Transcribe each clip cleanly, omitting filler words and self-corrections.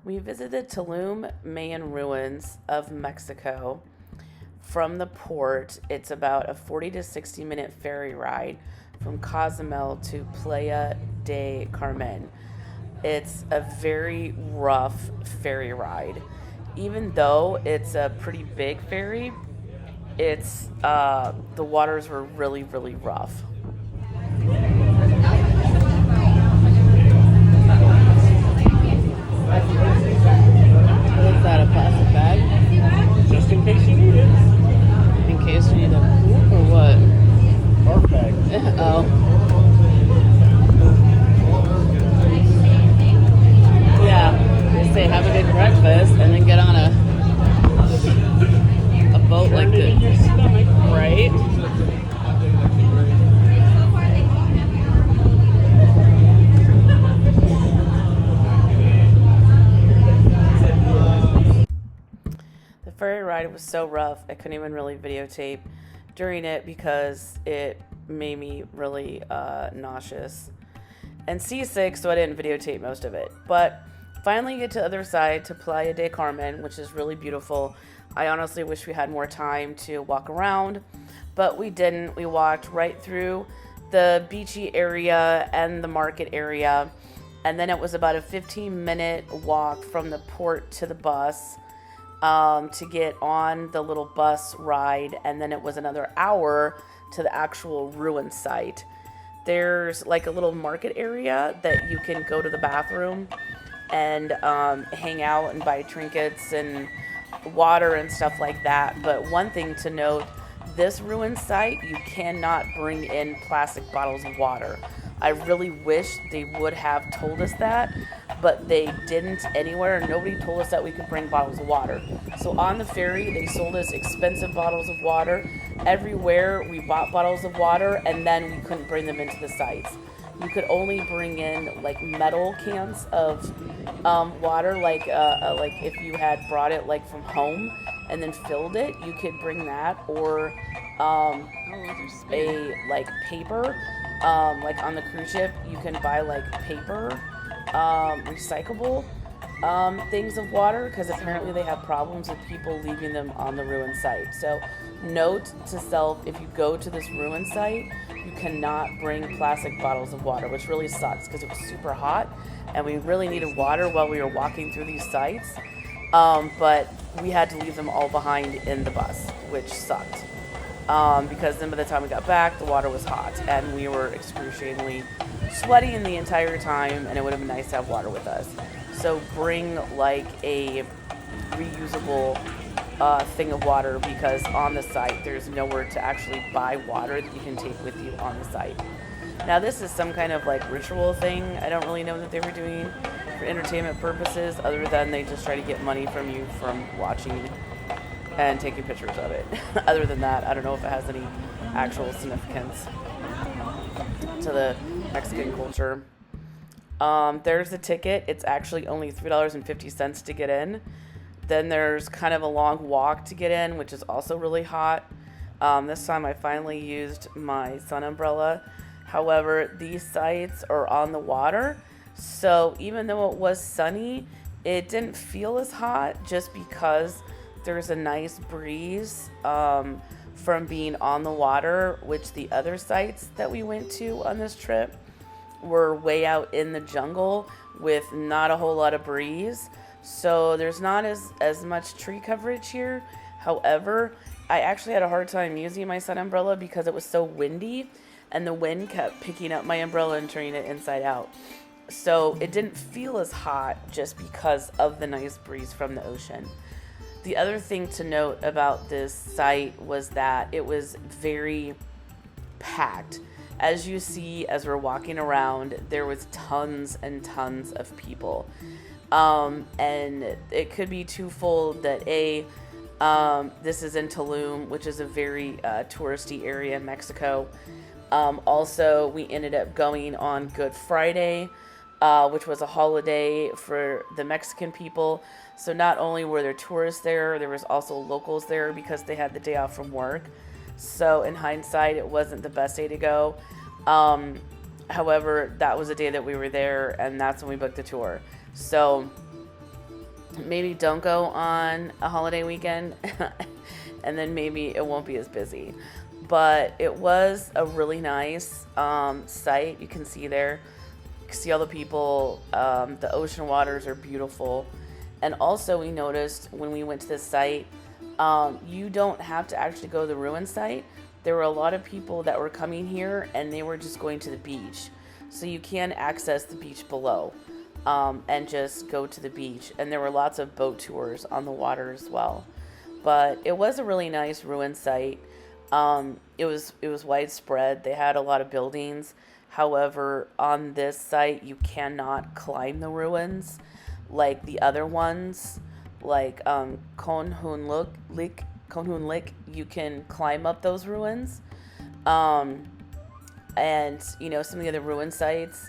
We visited Tulum Ruins of Mexico. From the port, it's about a 40 to 60 minute ferry ride from Cozumel to Playa del Carmen. It's a very rough ferry ride. Even though it's a pretty big ferry, it's the waters were really rough. What is that, a plastic bag? Just in case you need it. In case you need a poop or what? Barf bag. Oh. Yeah. They say have a good breakfast and then get on a boat like this. In your stomach. Right? The ferry ride was so rough, I couldn't even really videotape during it because it made me really nauseous and seasick, so I didn't videotape most of it. But finally get to the other side, to Playa del Carmen, which is really beautiful. I honestly wish we had more time to walk around, but we didn't. We walked right through the beachy area and the market area, and then it was about a 15-minute walk from the port to the bus to get on the little bus ride, and then it was another hour to the actual ruin site. There's like a little market area that you can go to the bathroom and hang out and buy trinkets and water and stuff like that. But one thing to note, this ruin site, you cannot bring in plastic bottles of water. I really wish they would have told us that, but they didn't anywhere. Nobody told us that we could bring bottles of water. So on the ferry, they sold us expensive bottles of water. Everywhere we bought bottles of water, and then we couldn't bring them into the sites. You could only bring in like metal cans of water, like if you had brought it like from home and then filled it, you could bring that, or a like paper. Like on the cruise ship, you can buy like paper, recyclable things of water, because apparently they have problems with people leaving them on the ruin site. So note to self, if you go to this ruin site, you cannot bring plastic bottles of water, which really sucks because it was super hot and we really needed water while we were walking through these sites. But we had to leave them all behind in the bus, which sucked. Because then by the time we got back, the water was hot and we were excruciatingly sweating the entire time, and it would have been nice to have water with us. So bring like a reusable thing of water, because on the site there's nowhere to actually buy water that you can take with you on the site. Now this is some kind of like ritual thing. I don't really know what they were doing for entertainment purposes, other than they just try to get money from you from watching and taking pictures of it. Other than that, I don't know if it has any actual significance to the Mexican culture. There's the ticket. It's actually only $3.50 to get in. Then there's kind of a long walk to get in, which is also really hot. This time I finally used my sun umbrella. However, these sites are on the water, so even though it was sunny, it didn't feel as hot, just because there's a nice breeze from being on the water, which the other sites that we went to on this trip were way out in the jungle with not a whole lot of breeze. So there's not as much tree coverage here. However, I actually had a hard time using my sun umbrella because it was so windy, and the wind kept picking up my umbrella and turning it inside out. So it didn't feel as hot just because of the nice breeze from the ocean. The other thing to note about this site was that it was very packed. As you see, as we're walking around, there was tons and tons of people. And it could be twofold that this is in Tulum, which is a very touristy area in Mexico. Also, we ended up going on Good Friday, which was a holiday for the Mexican people. So not only were there tourists there was also locals there because they had the day off from work. So in hindsight, it wasn't the best day to go. However, that was the day that we were there, and that's when we booked the tour. So maybe don't go on a holiday weekend, and then maybe it won't be as busy. But it was a really nice site. You can see there, you can see all the people. The ocean waters are beautiful. And also, we noticed when we went to this site, you don't have to actually go to the ruin site. There were a lot of people that were coming here and they were just going to the beach. So you can access the beach below, and just go to the beach. And there were lots of boat tours on the water as well. But it was a really nice ruin site. It was widespread. They had a lot of buildings. However, on this site, you cannot climb the ruins like the other ones. Like Konhun Lik, you can climb up those ruins. And some of the other ruin sites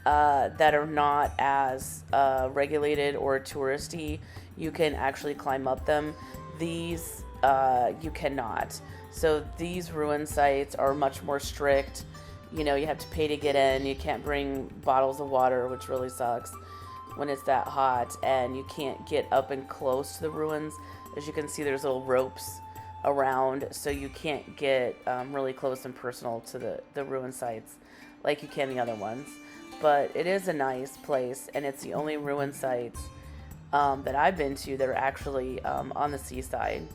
that are not as regulated or touristy, you can actually climb up them. These you cannot. So these ruin sites are much more strict. You have to pay to get in. You can't bring bottles of water, which really sucks when it's that hot. And you can't get up and close to the ruins. As you can see, there's little ropes around, so you can't get really close and personal to the ruin sites like you can the other ones. But it is a nice place, and it's the only ruin sites that I've been to that are actually on the seaside,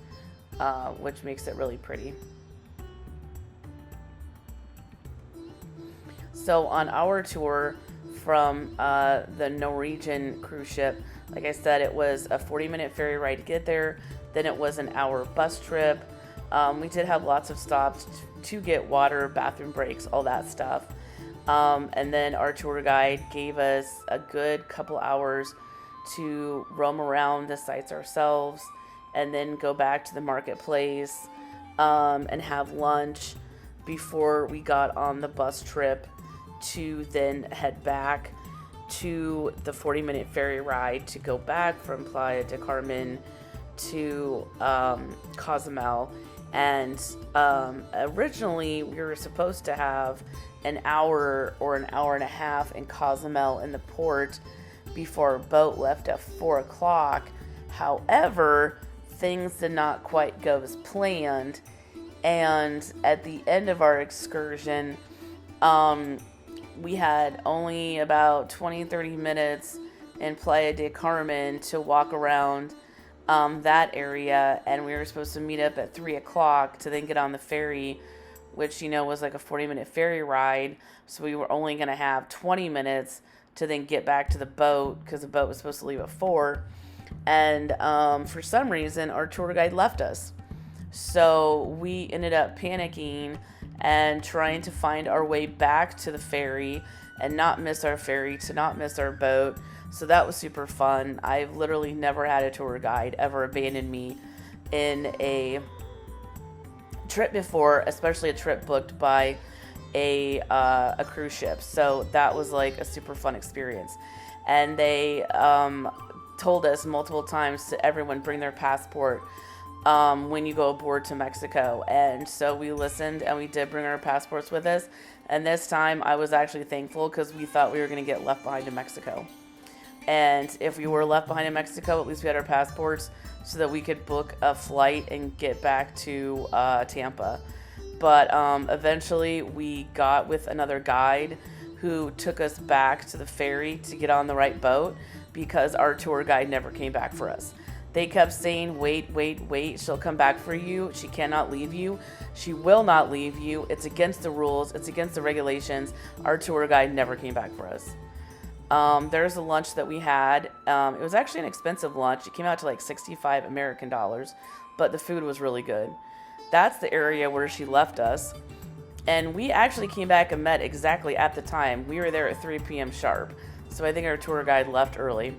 which makes it really pretty. So on our tour from the Norwegian cruise ship, like I said, it was a 40-minute ferry ride to get there. Then it was an hour bus trip. We did have lots of stops to get water, bathroom breaks, all that stuff. And then our tour guide gave us a good couple hours to roam around the sites ourselves, and then go back to the marketplace and have lunch before we got on the bus trip to then head back to the 40-minute ferry ride to go back from Playa del Carmen to Cozumel. And originally we were supposed to have an hour or an hour and a half in Cozumel in the port before our boat left at 4 o'clock. However, things did not quite go as planned, and at the end of our excursion, we had only about 20-30 minutes in Playa del Carmen to walk around that area, and we were supposed to meet up at 3 o'clock to then get on the ferry, which was like a 40-minute ferry ride. So we were only going to have 20 minutes to then get back to the boat, because the boat was supposed to leave at 4. And for some reason our tour guide left us, so we ended up panicking and trying to find our way back to the ferry and not miss our ferry, to not miss our boat. So that was super fun. I've literally never had a tour guide ever abandon me in a trip before, especially a trip booked by a cruise ship. So that was like a super fun experience. And they told us multiple times to everyone bring their passport when you go aboard to Mexico. And so we listened, and we did bring our passports with us. And this time I was actually thankful, because we thought we were going to get left behind in Mexico. And if we were left behind in Mexico, at least we had our passports so that we could book a flight and get back to Tampa. But eventually we got with another guide who took us back to the ferry to get on the right boat, because our tour guide never came back for us. They kept saying, wait, she'll come back for you. She cannot leave you. She will not leave you. It's against the rules. It's against the regulations. Our tour guide never came back for us. There's a lunch that we had. It was actually an expensive lunch. It came out to like 65 American dollars, but the food was really good. That's the area where she left us. And we actually came back and met exactly at the time. We were there at 3 p.m. sharp. So I think our tour guide left early.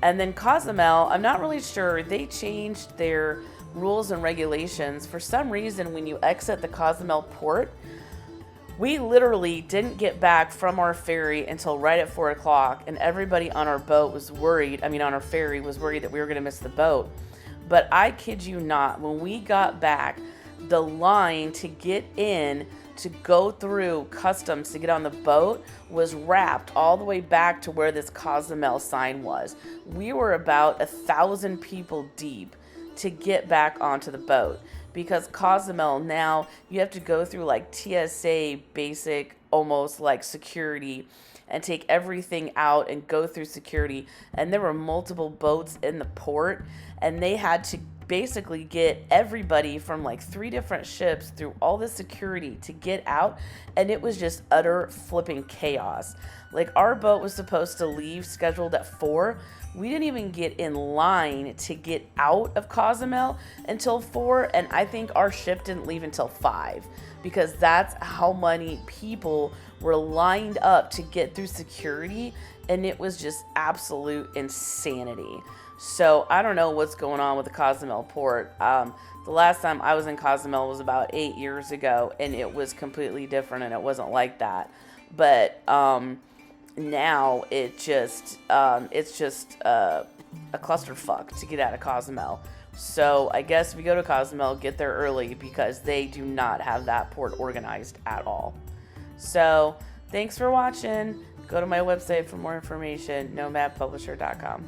And then Cozumel, I'm not really sure. They changed their rules and regulations. For some reason, when you exit the Cozumel port, we literally didn't get back from our ferry until right at 4 o'clock. And everybody on our boat was worried. On our ferry was worried that we were going to miss the boat. But I kid you not, when we got back, the line to get in to go through customs to get on the boat was wrapped all the way back to where this Cozumel sign was. We were about 1,000 people deep to get back onto the boat, because Cozumel now you have to go through like TSA basic, almost like security, and take everything out and go through security. And there were multiple boats in the port, and they had to basically get everybody from like 3 different ships through all the security to get out. And it was just utter flipping chaos. Like, our boat was supposed to leave scheduled at 4. We didn't even get in line to get out of Cozumel until 4, and I think our ship didn't leave until 5, because that's how many people were lined up to get through security, and it was just absolute insanity. So I don't know what's going on with the Cozumel port. The last time I was in Cozumel was about 8 years ago, and it was completely different, and it wasn't like that. But now it's just a clusterfuck to get out of Cozumel. So I guess if you go to Cozumel, get there early, because they do not have that port organized at all. So thanks for watching. Go to my website for more information, nomadpublisher.com.